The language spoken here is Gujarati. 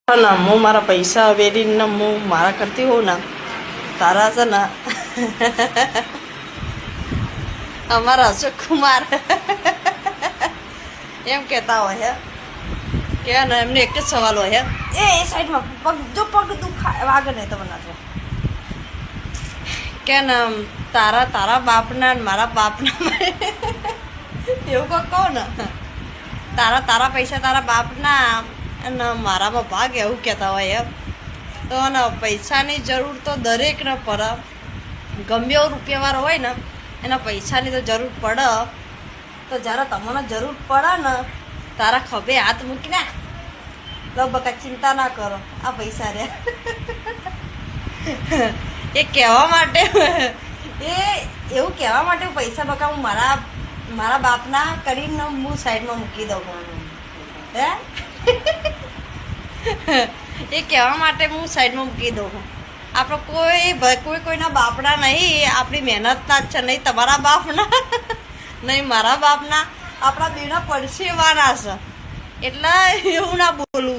ના હું મારા પૈસા વેરીને હું મારા કરતી હોઉં ને તારા છે ને અમારા અશોક કુમાર એમ કહેતા હોય કે ને એમને એક જ સવાલ હોય એ સાઈડમાં પગ જો પગ વાગે નહીં તમને તો કે ને તારા બાપના ને મારા બાપના એવું કોઈ કહો ને તારા પૈસા તારા બાપના અને મારામાં ભાગ એવું કહેતા હોય એમ તો ને પૈસાની જરૂર તો દરેકને પડે ગમે એવો રૂપિયાવાળો હોય ને એના પૈસાની તો જરૂર પડે તો જ્યારે તમને જરૂર પડે ને તારા ખભે હાથ મૂકીને લો બકા ચિંતા ના કરો આ પૈસા રે એ કહેવા માટે એવું કહેવા માટે પૈસા બકા હું મારા બાપના કરીને હું સાઈડમાં મૂકી દઉં હે એ કહેવા માટે હું સાઈડમાં મૂકી દઉં આપણે કોઈના બાપના નહીં આપણી મહેનતના જ છે નહીં તમારા બાપના નહીં મારા બાપના આપણા બેના પરસેવાના છે એટલે એવું ના બોલવું